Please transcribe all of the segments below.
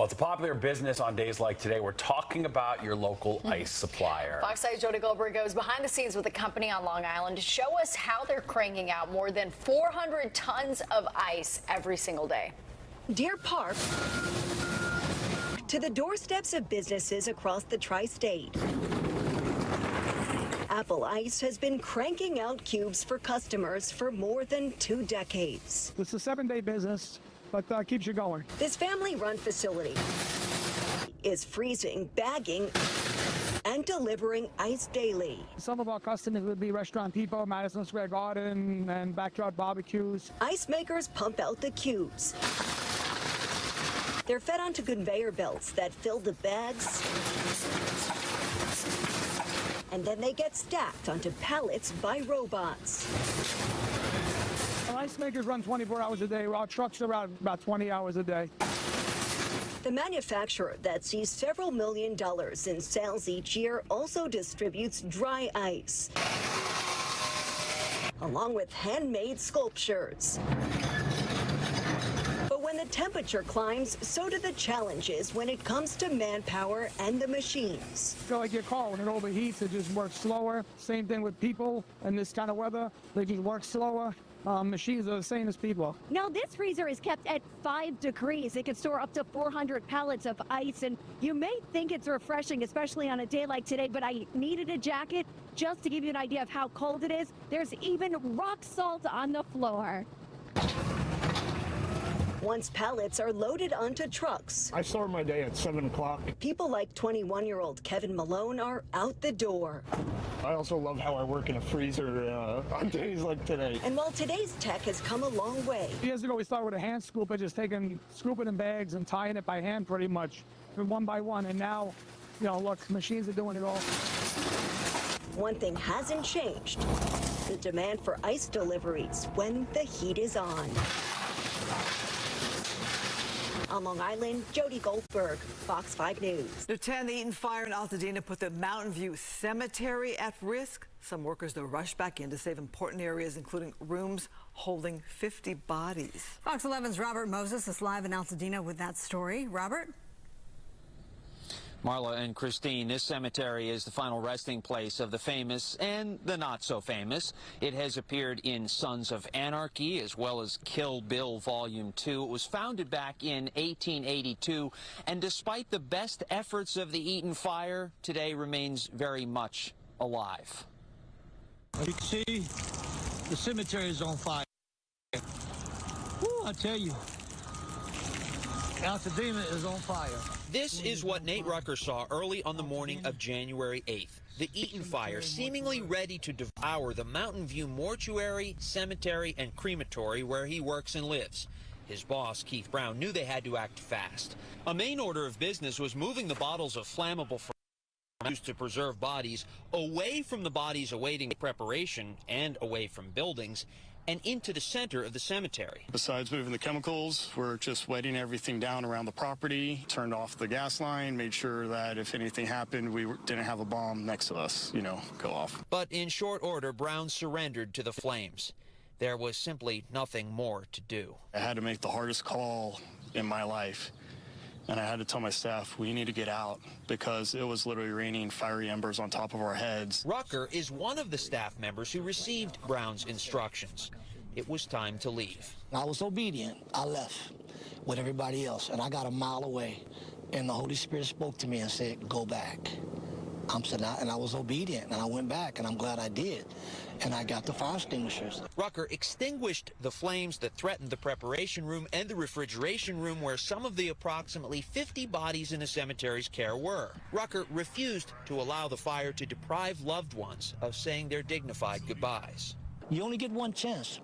Well, it's a popular business on days like today. We're talking about your local ice supplier. Fox 8's Jody Goldberg goes behind the scenes with the company on Long Island to show us how they're cranking out more than 400 tons of ice every single day. Deer Park to the doorsteps of businesses across the tri-state. Apple Ice has been cranking out cubes for customers for more than 2 decades. It's a 7-day business, but keeps you going. This family-run facility is freezing, bagging, and delivering ice daily. Some of our customers would be Restaurant Depot, Madison Square Garden, and backyard barbecues. Ice makers pump out the cubes. They're fed onto conveyor belts that fill the bags, and then they get stacked onto pallets by robots. Our ice makers run 24 hours a day. Our trucks are out about 20 hours a day. The manufacturer that sees several $1 million in sales each year also distributes dry ice, along with handmade sculptures. But when the temperature climbs, so do the challenges when it comes to manpower and the machines. Feel like your car, when it overheats, it just works slower. Same thing with people in this kind of weather. They just work slower. Machines are the same as people. Now, this freezer is kept at 5 degrees. It can store up to 400 pallets of ice, and you may think it's refreshing, especially on a day like today, but I needed a jacket just to give you an idea of how cold it is. There's even rock salt on the floor. Once pallets are loaded onto trucks, I start my day at 7 o'clock. people like 21-year-old Kevin Malone are out the door. I also love how I work in a freezer on days like today. And while today's tech has come a long way, Years ago, we started with a hand scooper, just scooping in bags and tying it by hand pretty much, one by one. And now, look, machines are doing it all. one thing hasn't changed: the demand for ice deliveries when the heat is on. On Long Island, Jody Goldberg, Fox 5 News. The Eaton fire in Altadena put the Mountain View Cemetery at risk. Some workers, though, rushed back in to save important areas, including rooms holding 50 bodies. Fox 11's Robert Moses is live in Altadena with that story. Robert? Marla and Christine, this cemetery is the final resting place of the famous and the not so famous. It has appeared in Sons of Anarchy as well as Kill Bill Volume 2. It was founded back in 1882, and despite the best efforts of the Eaton fire, today remains very much alive. You can see the cemetery is on fire. Woo, I tell you, Altadena is on fire. This is what Nate Rucker saw early on the morning of January 8th. The Eaton fire seemingly ready to devour the Mountain View mortuary, cemetery, and crematory where he works and lives. His boss, Keith Brown, knew they had to act fast. A main order of business was moving the bottles of flammable used to preserve bodies away from the bodies awaiting preparation and away from buildings and into the center of the cemetery. Besides moving the chemicals, we're just wetting everything down around the property, turned off the gas line, made sure that if anything happened, we didn't have a bomb next to us, go off. But in short order, Brown surrendered to the flames. There was simply nothing more to do. I had to make the hardest call in my life, and I had to tell my staff, we need to get out, because it was literally raining fiery embers on top of our heads. Rucker is one of the staff members who received Brown's instructions. It was time to leave. I was obedient. I left with everybody else, and I got a mile away, and the Holy Spirit spoke to me and said, go back. And I was obedient, and I went back, and I'm glad I did. And I got the fire extinguishers. Rucker extinguished the flames that threatened the preparation room and the refrigeration room where some of the approximately 50 bodies in the cemetery's care were. Rucker refused to allow the fire to deprive loved ones of saying their dignified goodbyes. You only get one chance.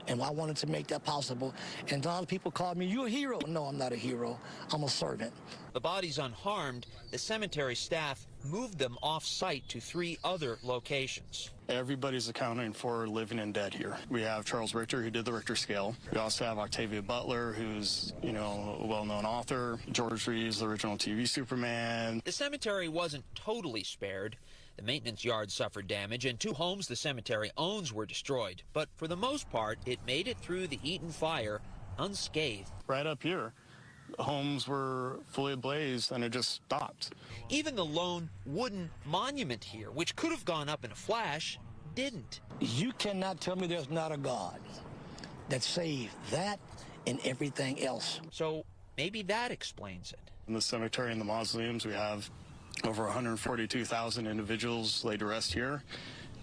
And I wanted to make that possible. And a lot of people called me, you're a hero. No, I'm not a hero. I'm a servant. The bodies unharmed, the cemetery staff moved them off-site to 3 other locations. Everybody's accounting for living and dead here. We have Charles Richter, who did the Richter scale. We also have Octavia Butler, who's, a well-known author. George Reeves, the original TV Superman. The cemetery wasn't totally spared. The maintenance yard suffered damage, and 2 homes the cemetery owns were destroyed. But for the most part, it made it through the Eaton fire unscathed. Right up here, homes were fully ablaze and it just stopped. Even the lone wooden monument here, which could have gone up in a flash, didn't. You cannot tell me there's not a God that saved that and everything else. So maybe that explains it. In the cemetery and the mausoleums, we have over 142,000 individuals laid to rest here,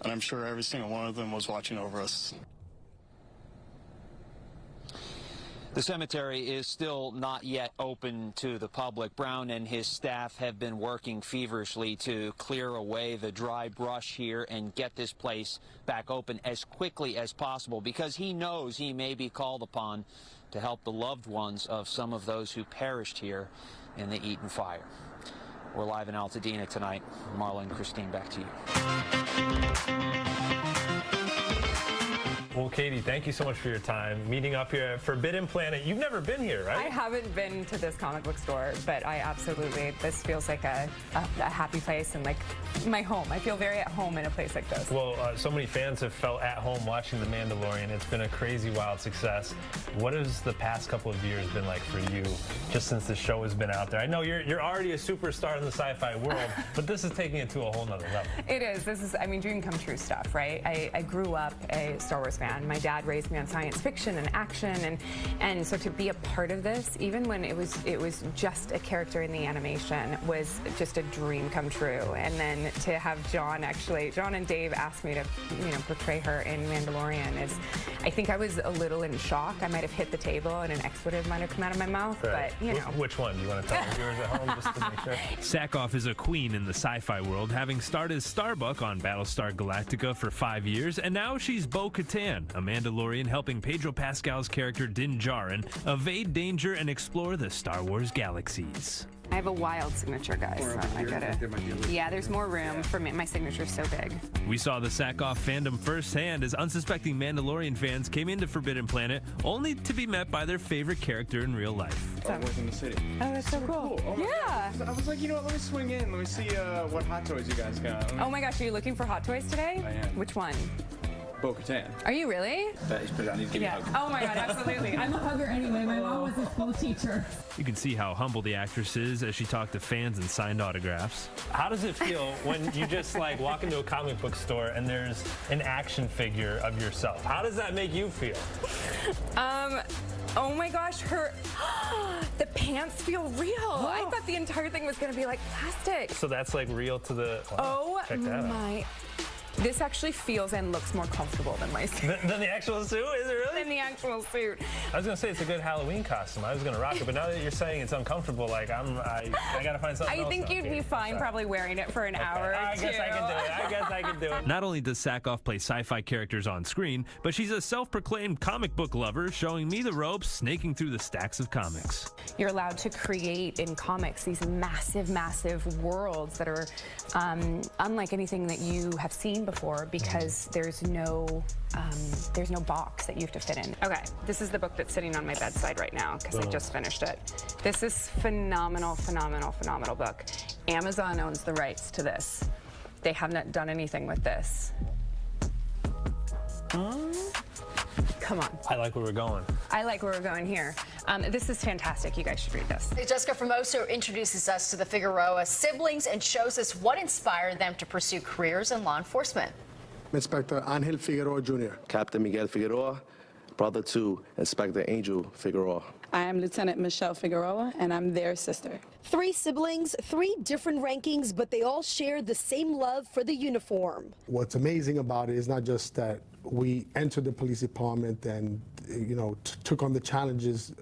and I'm sure every single one of them was watching over us. The cemetery is still not yet open to the public. Brown and his staff have been working feverishly to clear away the dry brush here and get this place back open as quickly as possible, because he knows he may be called upon to help the loved ones of some of those who perished here in the Eaton fire. We're live in Altadena tonight. Marla and Christine, back to you. Well, Katie, thank you so much for your time. Meeting up here at Forbidden Planet. You've never been here, right? I haven't been to this comic book store, but I absolutely, this feels like a happy place and like my home. I feel very at home in a place like this. Well, so many fans have felt at home watching The Mandalorian. It's been a crazy, wild success. What has the past couple of years been like for you, just since the show has been out there? I know you're already a superstar in the sci-fi world, but this is taking it to a whole nother level. It is. This is, I mean, dream come true stuff, right? I grew up a Star Wars fan. My dad raised me on science fiction and action, and so to be a part of this, even when it was just a character in the animation, was just a dream come true. And then to have John and Dave asked me to, portray her in Mandalorian is, I think I was a little in shock. I might have hit the table and an expletive might have come out of my mouth, right. But Which one? You want to tell the viewers at home just to make sure? Sackhoff is a queen in the sci-fi world, having starred as Starbuck on Battlestar Galactica for 5 years, and now she's Bo-Katan, a Mandalorian helping Pedro Pascal's character Din Djarin evade danger and explore the Star Wars galaxies. I have a wild signature, guys. So I get it. Yeah, there's more room for me. My signature's so big. We saw the Sackhoff fandom firsthand as unsuspecting Mandalorian fans came into Forbidden Planet only to be met by their favorite character in real life. I work in the city. Oh, that's so cool. Oh yeah. I was like, let me swing in. Let me see what hot toys you guys got. Oh my gosh, are you looking for hot toys today? I am. Which one? Bo-Katan. Are you really? Just put it on. Give me a hug. Oh my god, absolutely. I'm a hugger anyway. My mom was a school teacher. You can see how humble the actress is as she talked to fans and signed autographs. How does it feel when you just walk into a comic book store and there's an action figure of yourself? How does that make you feel? Oh my gosh, the pants feel real. I thought the entire thing was gonna be like plastic. So that's real to the. Wow, check that out. This actually feels and looks more comfortable than my suit. Than the actual suit? Is it really? Than the actual suit. I was going to say it's a good Halloween costume. I was going to rock it, but now that you're saying it's uncomfortable, I got to find something else. I think you'd be fine probably wearing it for an hour or two. I guess I can do it. Not only does Sackhoff play sci-fi characters on screen, but she's a self-proclaimed comic book lover, showing me the ropes, snaking through the stacks of comics. You're allowed to create in comics these massive, massive worlds that are unlike anything that you have seen before, because there's no box that you have to fit in. Okay, this is the book that's sitting on my bedside right now because I just finished it. This is phenomenal, phenomenal, phenomenal book. Amazon owns the rights to this. They have not done anything with this. Come on. I like where we're going. I like where we're going here. This is fantastic. You guys should read this. Jessica Formoso introduces us to the Figueroa siblings and shows us what inspired them to pursue careers in law enforcement. Inspector Angel Figueroa Jr. Captain Miguel Figueroa, brother to Inspector Angel Figueroa. I am Lieutenant Michelle Figueroa, and I'm their sister. 3 siblings, 3 different rankings, but they all share the same love for the uniform. What's amazing about it is not just that we entered the police department and, took on the challenges,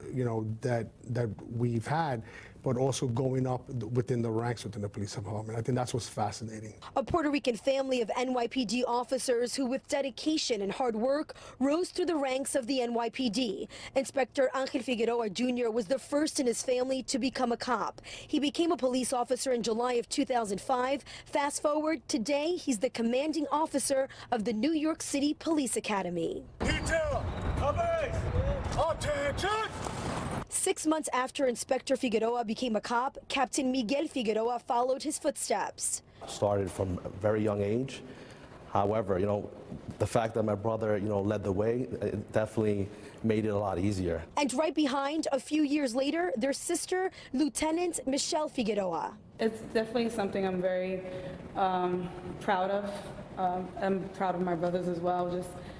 that we've had, but also going up within the ranks within the police department. I think that's what's fascinating. A Puerto Rican family of NYPD officers who, with dedication and hard work, rose through the ranks of the NYPD. Inspector Angel Figueroa Jr. was the first in his family to become a cop. He became a police officer in July of 2005. Fast forward, today he's the commanding officer of the New York City Police Academy. Detail, attention! 6 months after Inspector Figueroa became a cop, Captain Miguel Figueroa followed his footsteps. Started from a very young age. However, the fact that my brother, led the way, it definitely made it a lot easier. And right behind, a few years later, their sister, Lieutenant Michelle Figueroa. It's definitely something I'm very proud of. I'm proud of my brothers as well.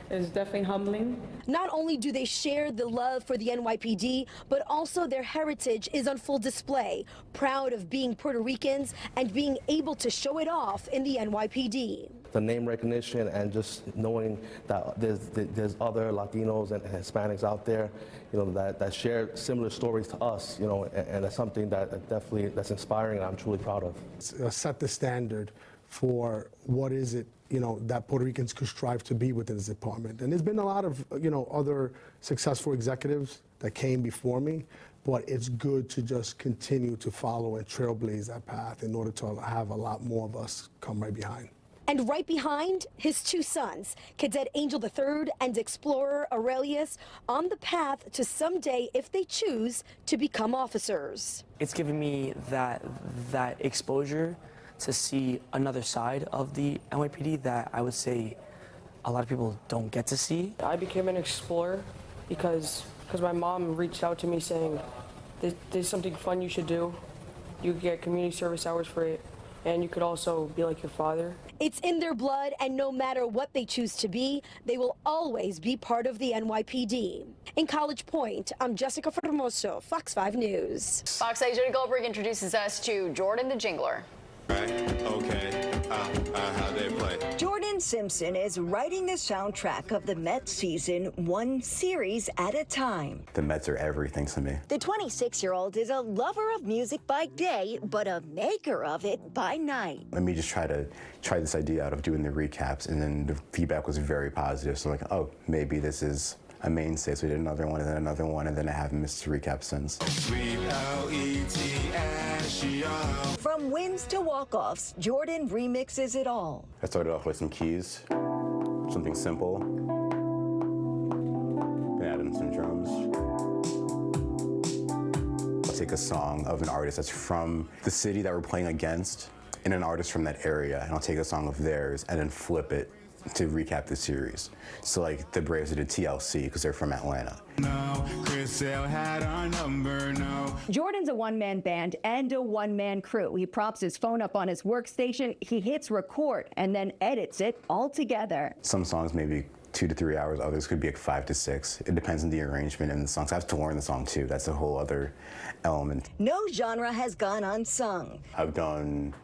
It's definitely humbling. Not only do they share the love for the NYPD, but also their heritage is on full display. Proud of being Puerto Ricans and being able to show it off in the NYPD. The name recognition and just knowing that there's other Latinos and Hispanics out there, that share similar stories to us, and it's something that's inspiring and I'm truly proud of. Set the standard for what is it, that Puerto Ricans could strive to be within this department. And there's been a lot of, other successful executives that came before me, but it's good to just continue to follow and trailblaze that path in order to have a lot more of us come right behind. And right behind, his two sons, Cadet Angel III and Explorer Aurelius, on the path to someday, if they choose, to become officers. It's given me that exposure to see another side of the NYPD that I would say a lot of people don't get to see. I became an explorer because my mom reached out to me saying, there's something fun you should do. You get community service hours for it, and you could also be like your father. It's in their blood, and no matter what they choose to be, they will always be part of the NYPD. In College Point, I'm Jessica Formoso, Fox 5 News. Fox 8's Jody Goldberg introduces us to Jordan the Jingler. Right, okay, how they play. Jordan Simpson is writing the soundtrack of the Mets season, one series at a time. The Mets are everything to me. The 26-year-old is a lover of music by day, but a maker of it by night. Let me just try this idea out of doing the recaps, and then the feedback was very positive. So I'm like, oh, maybe this is a mainstay. So we did another one, and then another one, and then I haven't missed the recap since. From wins to walk-offs, Jordan remixes it all. I started off with some keys, something simple, then add in some drums. I'll take a song of an artist that's from the city that we're playing against and an artist from that area, and I'll take a song of theirs and then flip it to recap the series. So like the Braves did TLC because they're from Atlanta. No, Chris Sale had our number, no. Jordan's a one-man band and a one-man crew. He props his phone up on his workstation, he hits record, and then edits it all together. Some songs maybe 2 to 3 hours, others could be like 5 to 6. It depends on the arrangement and the songs. I have to learn the song too. That's a whole other element. No genre has gone unsung. I've done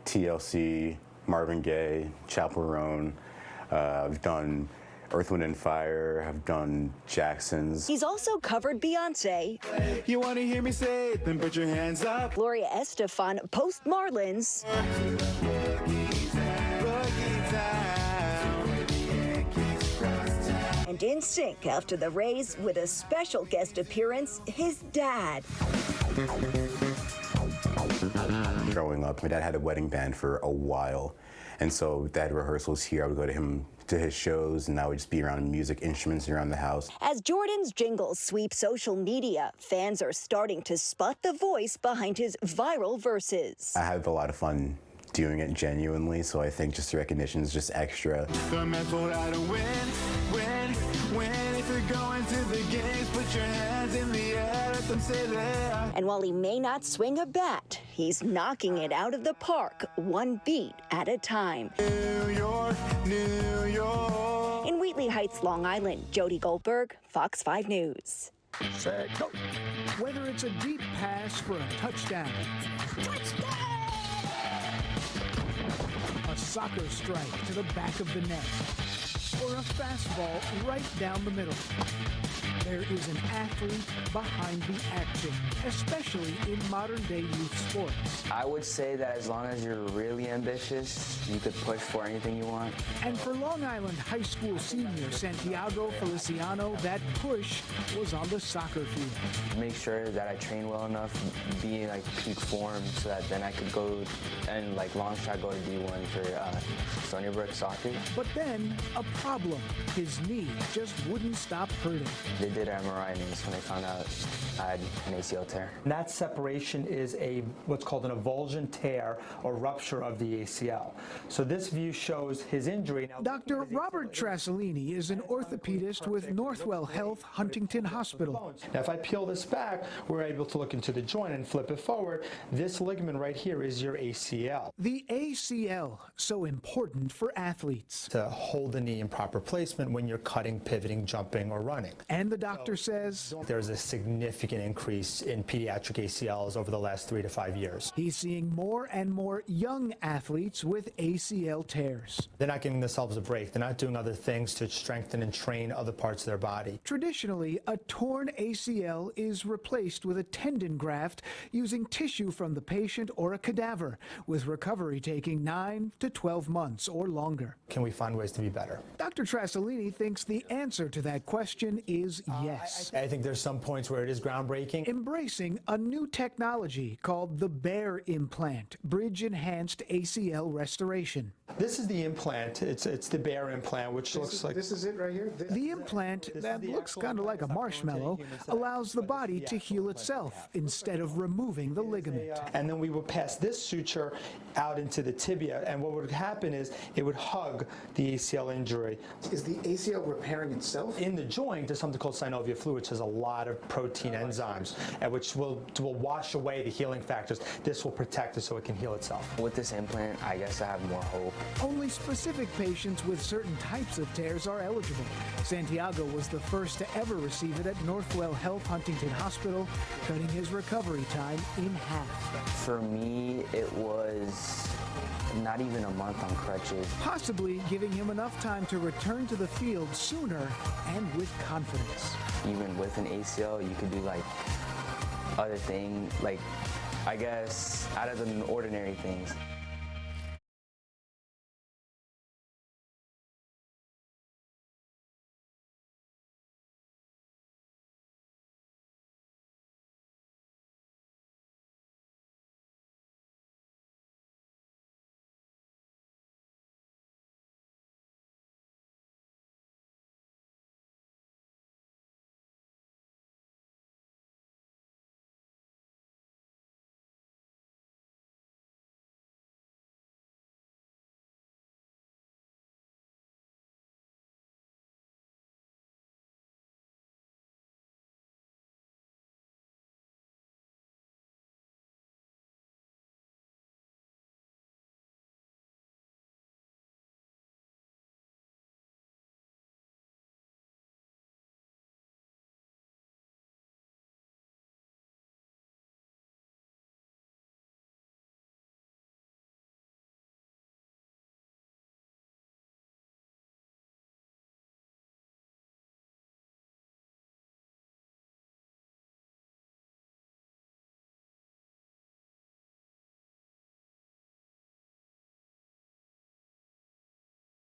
TLC, Marvin Gaye, Chappell Roan. I've done Earth, Wind & Fire. I've done Jackson's. He's also covered Beyonce. You want to hear me say it? Then put your hands up. Gloria Estefan, Post Marlins. And in sync after the Rays with a special guest appearance, his dad. Growing up, my dad had a wedding band for a while. And so dad rehearsals here, I would go to his shows, and I would just be around music instruments around the house. As Jordan's jingles sweep social media, fans are starting to spot the voice behind his viral verses. I have a lot of fun doing it genuinely, so I think just the recognition is just extra. The Mets will how to win. If you're going to the games, put your hands in the air, let them say that. And while he may not swing a bat, he's knocking it out of the park, one beat at a time. New York, New York. In Wheatley Heights, Long Island, Jody Goldberg, Fox 5 News. Set, go. Whether it's a deep pass for a touchdown. A soccer strike to the back of the net, or a fastball right down the middle. There is an athlete behind the action, especially in modern-day youth sports. I would say that as long as you're really ambitious, you could push for anything you want. And for Long Island High School senior Santiago Feliciano, that push was on the soccer field. Make sure that I train well enough, be in like peak form, so that then I could go and like long shot go to D1 for Stony Brook soccer. But then a Problem, his knee just wouldn't stop hurting. They did an MRI and when they found out I had an ACL tear. And that separation is what's called an avulsion tear or rupture of the ACL. So this view shows his injury. Now, Dr. Robert Trasolini is an orthopedist with Northwell Health Huntington Hospital. Now, if I peel this back, we're able to look into the joint and flip it forward. This ligament right here is your ACL. The ACL, so important for athletes. To hold the knee in proper placement when you're cutting, pivoting, jumping, or running. And the doctor says there's a significant increase in pediatric ACLs over the last 3 to 5 years. He's seeing more and more young athletes with ACL tears. They're not giving themselves a break. They're not doing other things to strengthen and train other parts of their body. Traditionally, a torn ACL is replaced with a tendon graft using tissue from the patient or a cadaver, with recovery taking 9 to 12 months or longer. Can we find ways to be better? Dr. Trasolini thinks the answer to that question is yes. I think there's some points where it is groundbreaking. Embracing a new technology called the Bear implant, bridge-enhanced ACL restoration. This is the implant. It's the Bear implant, which looks like... This is it right here? The implant that looks kind of like a marshmallow allows the body to heal itself instead of removing the ligament. And then we would pass this suture out into the tibia, and what would happen is it would hug the ACL injury. Is the ACL repairing itself? In the joint, there's something called synovial fluid, which has a lot of protein enzymes, and which will wash away the healing factors. This will protect it so it can heal itself. With this implant, I guess I have more hope. Only specific patients with certain types of tears are eligible. Santiago was the first to ever receive it at Northwell Health Huntington Hospital, cutting his recovery time in half. For me, it was not even a month on crutches. Possibly giving him enough time to return to the field sooner and with confidence. Even with an ACL, you could do like other things, like I guess out of the ordinary things.